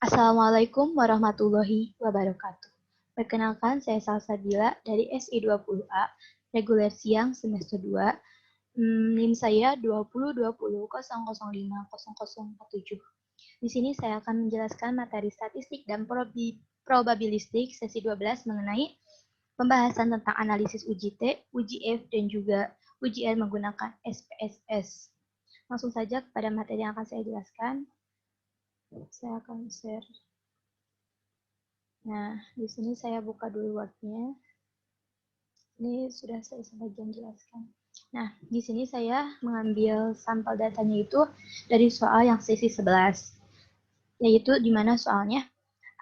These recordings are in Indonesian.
Assalamualaikum warahmatullahi wabarakatuh. Perkenalkan, saya Salsabila dari SI20A, reguler siang semester 2. NIM saya 20200050050047. Di sini saya akan menjelaskan materi statistik dan probabilistik sesi 12 mengenai pembahasan tentang analisis uji T, uji F, dan juga uji R menggunakan SPSS. Langsung saja kepada materi yang akan saya jelaskan. Saya akan share. Nah, di sini saya buka dulu Word-nya. Ini sudah saya sebagian jelaskan. Nah, di sini saya mengambil sampel datanya itu dari soal yang sesi 11. Yaitu di mana soalnya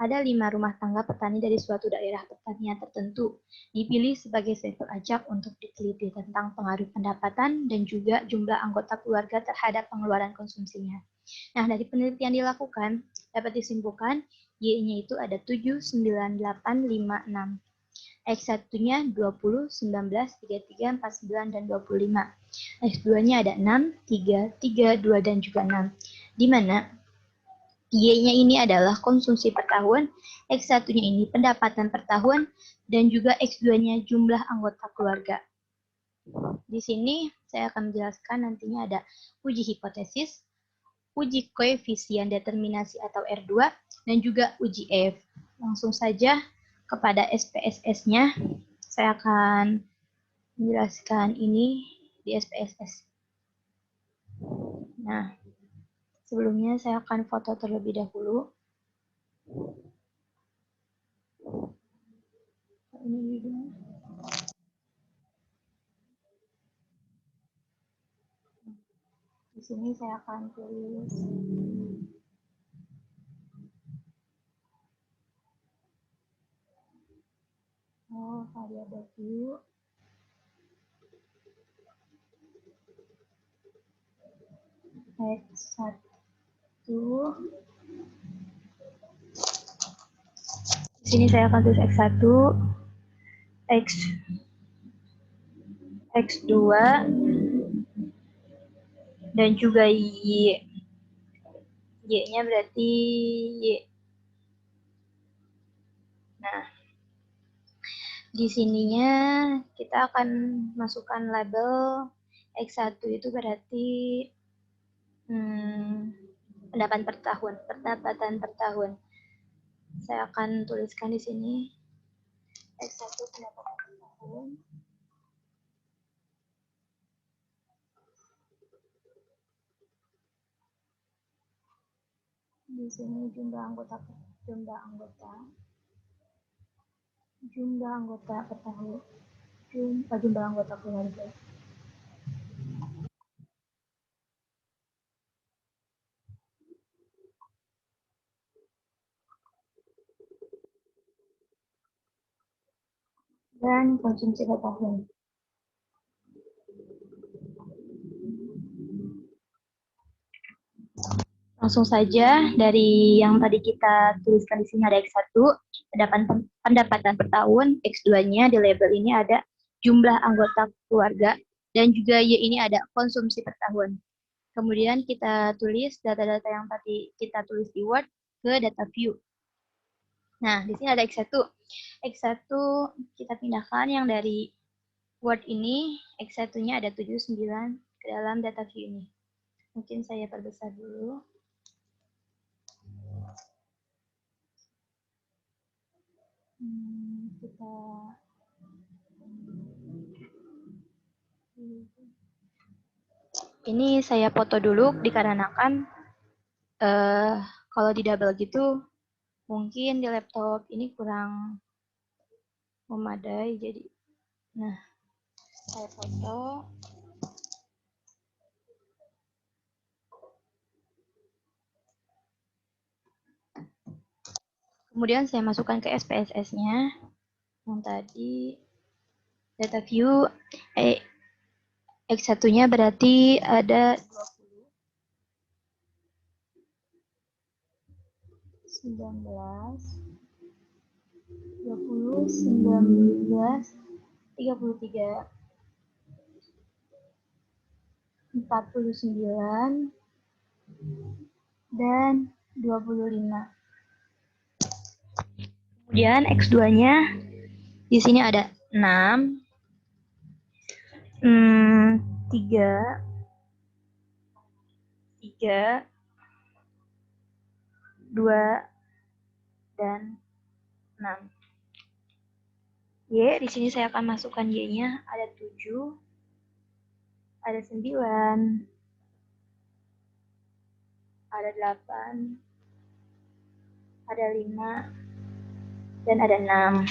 ada 5 rumah tangga petani dari suatu daerah pertanian tertentu. Dipilih sebagai sampel acak untuk diteliti tentang pengaruh pendapatan dan juga jumlah anggota keluarga terhadap pengeluaran konsumsinya. Nah, dari penelitian dilakukan, dapat disimpulkan Y-nya itu ada 7, 9, 8, 5, 6. X1-nya 20, 19, 33, 49, dan 25. X2-nya ada 6, 3, 3, 2, dan juga 6. Di mana Y-nya ini adalah konsumsi per tahun, X1-nya ini pendapatan per tahun, dan juga X2-nya jumlah anggota keluarga. Di sini saya akan menjelaskan nantinya ada uji hipotesis, uji koefisien determinasi atau R2, dan juga uji F. Langsung saja kepada SPSS-nya, saya akan menjelaskan ini di SPSS. Nah, sebelumnya saya akan foto terlebih dahulu. Ini juga. Di sini saya akan tulis variabel Q X1 di sini saya akan tulis X1 X2 dan juga Y. Y-nya berarti Y. Nah, di sininya kita akan masukkan label X1 itu berarti pendapatan per tahun. Saya akan tuliskan di sini X1 pendapatan per tahun. Di sini jumlah anggota per tahun, jumlah anggota keluarga. Dan konsumsi per tahun. Langsung saja dari yang tadi kita tuliskan di sini ada X1, pendapatan per tahun, X2-nya di label ini ada jumlah anggota keluarga, dan juga Y ini ada konsumsi per tahun. Kemudian kita tulis data-data yang tadi kita tulis di Word ke data view. Nah, di sini ada X1. X1 kita pindahkan yang dari Word ini, X1-nya ada 79 ke dalam data view ini. Mungkin saya perbesar dulu. Ini saya foto dulu dikarenakan kalau di double gitu mungkin di laptop ini kurang memadai, jadi nah saya foto. Kemudian saya masukkan ke SPSS-nya yang tadi data view X1-nya berarti ada 19, 20, 19, 33, 49, dan 25. Kemudian X2-nya di sini ada 6, 3, 2, dan 6. Y, di sini saya akan masukkan Y-nya, ada 7, ada 9, ada 8, ada 5, dan ada 6.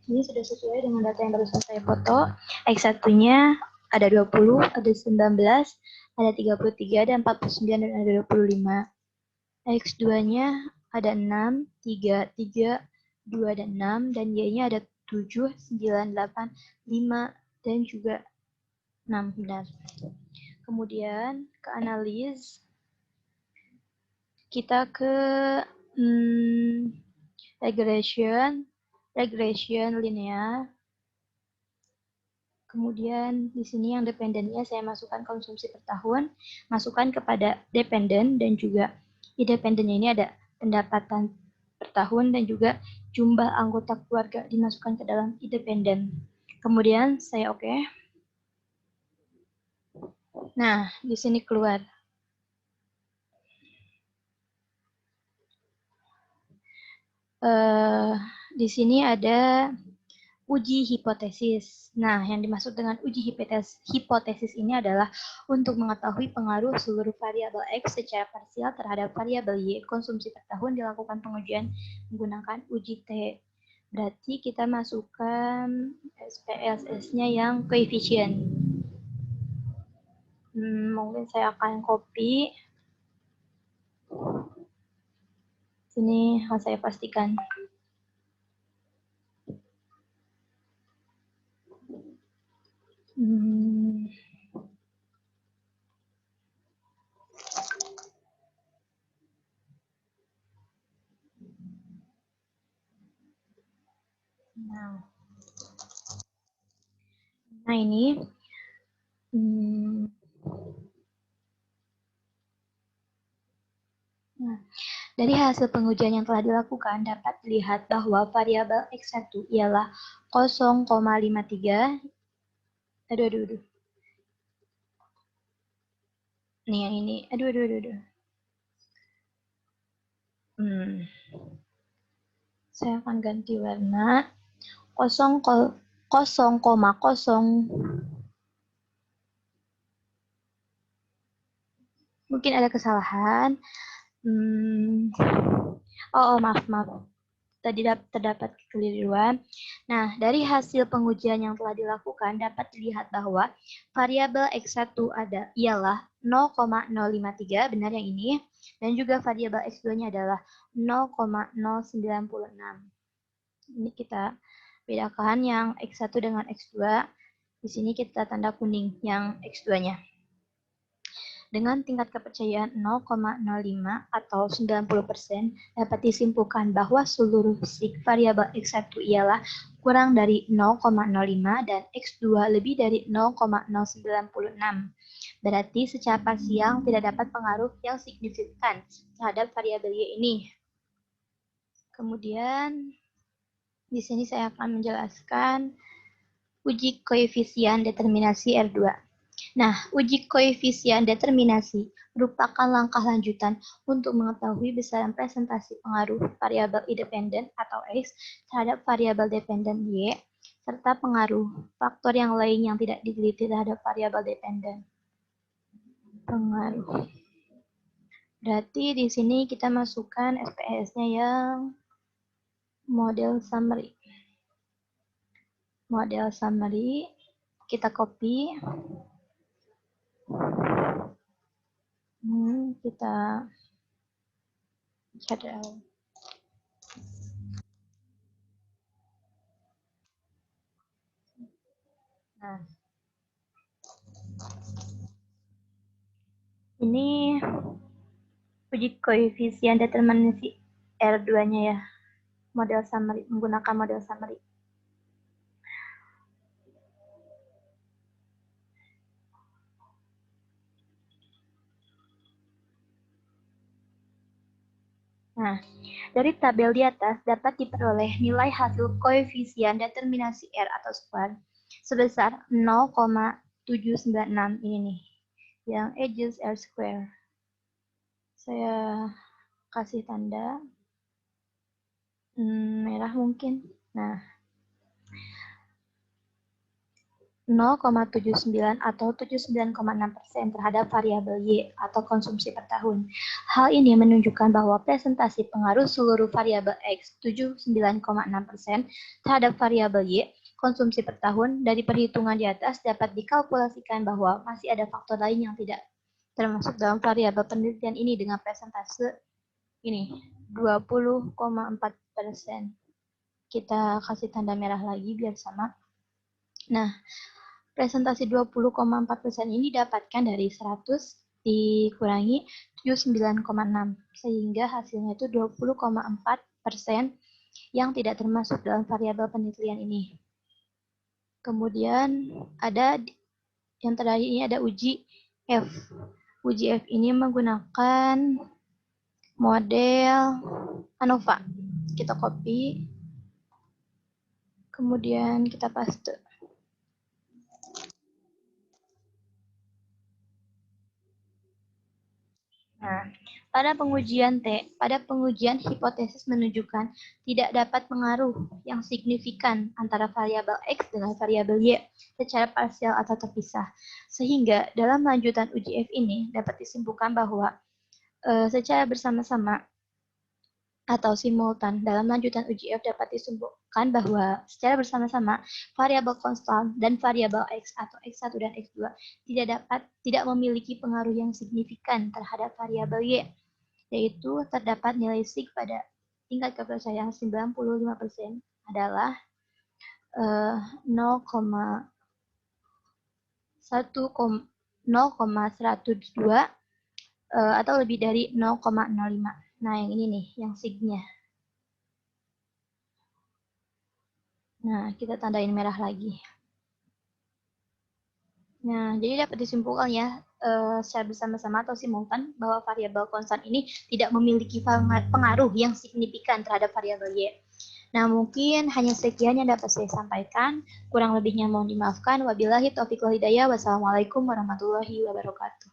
Ini sudah sesuai dengan data yang barusan saya foto. X1-nya ada 20, ada 19, ada 33, ada 49, dan ada 25. X2-nya ada 6, 3, 3, 2, dan 6, dan Y-nya ada 7, 9, 8, 5, dan juga 6, benar. Kemudian ke analis, kita ke regression linear. Kemudian di sini yang dependennya saya masukkan konsumsi per tahun, masukkan kepada dependen, dan juga independennya ini ada pendapatan per tahun dan juga jumlah anggota keluarga dimasukkan ke dalam independen. Kemudian saya oke. Nah, di sini keluar. Di sini ada uji hipotesis. Nah, yang dimaksud dengan uji hipotesis ini adalah untuk mengetahui pengaruh seluruh variabel X secara parsial terhadap variabel Y konsumsi per tahun dilakukan pengujian menggunakan uji T. Berarti kita masukkan SPSS-nya yang koefisien. Mungkin saya akan copy. Sini akan saya pastikan. Nah ini dari hasil pengujian yang telah dilakukan dapat dilihat bahwa variabel X1 ialah 0,53. Aduh. Nih yang ini. Aduh. Saya akan ganti warna. 0,0. Mungkin ada kesalahan. Maaf. Tadi terdapat kekeliruan. Nah, dari hasil pengujian yang telah dilakukan dapat dilihat bahwa variabel X1 ialah 0,053, benar yang ini, dan juga variabel X2-nya adalah 0,096. Ini kita bedakan yang X1 dengan X2. Di sini kita tanda kuning yang X2-nya. Dengan tingkat kepercayaan 0,05 atau 90%, dapat disimpulkan bahwa seluruh variabel X1 ialah kurang dari 0,05 dan X2 lebih dari 0,096. Berarti secara parsial tidak dapat pengaruh yang signifikan terhadap variabel Y ini. Kemudian, di sini saya akan menjelaskan uji koefisien determinasi R2. Nah, uji koefisien determinasi merupakan langkah lanjutan untuk mengetahui besaran presentasi pengaruh variabel independen atau X terhadap variabel dependen Y, serta pengaruh faktor yang lain yang tidak diteliti terhadap variabel dependen. Pengaruh. Berarti di sini kita masukkan SPSS-nya yang model summary. Model summary, kita copy. Kita cadel. Nah, ini uji koefisien determinasi R2-nya ya, model summary, menggunakan model summary. Nah, Dari tabel di atas dapat diperoleh nilai hasil koefisien determinasi R atau square sebesar 0,796 ini nih, yang edges R square. Saya kasih tanda merah mungkin. Nah, 0,79 atau 79,6% terhadap variabel Y atau konsumsi per tahun. Hal ini menunjukkan bahwa presentasi pengaruh seluruh variabel X 79,6% terhadap variabel Y konsumsi per tahun dari perhitungan di atas dapat dikalkulasikan bahwa masih ada faktor lain yang tidak termasuk dalam variabel penelitian ini dengan presentase ini 20,4%. Kita kasih tanda merah lagi biar sama. Nah, presentasi 20,4% ini didapatkan dari 100 dikurangi 79,6 sehingga hasilnya itu 20,4% yang tidak termasuk dalam variabel penelitian ini. Kemudian ada yang terakhir ini ada uji F. Uji F ini menggunakan model ANOVA. Kita copy, kemudian kita paste. Nah, pada pengujian hipotesis menunjukkan tidak dapat pengaruh yang signifikan antara variabel X dengan variabel Y secara parsial atau terpisah. Sehingga dalam lanjutan uji F ini dapat disimpulkan bahwa secara bersama-sama atau simultan dalam lanjutan uji F dapat disimpulkan bahwa secara bersama-sama variabel konstan dan variabel X atau X1 dan X2 tidak memiliki pengaruh yang signifikan terhadap variabel Y, yaitu terdapat nilai sig pada tingkat kepercayaan 95% adalah 0,102 atau lebih dari 0,05. Nah, yang ini nih, yang signya. Nah, kita tandain merah lagi. Nah, jadi dapat disimpulkan ya, secara bersama-sama atau simultan bahwa variabel konstan ini tidak memiliki pengaruh yang signifikan terhadap variabel Y. Nah, mungkin hanya sekian yang dapat saya sampaikan. Kurang lebihnya mohon dimaafkan. Wabillahi taufiq wal hidayah. Wassalamualaikum warahmatullahi wabarakatuh.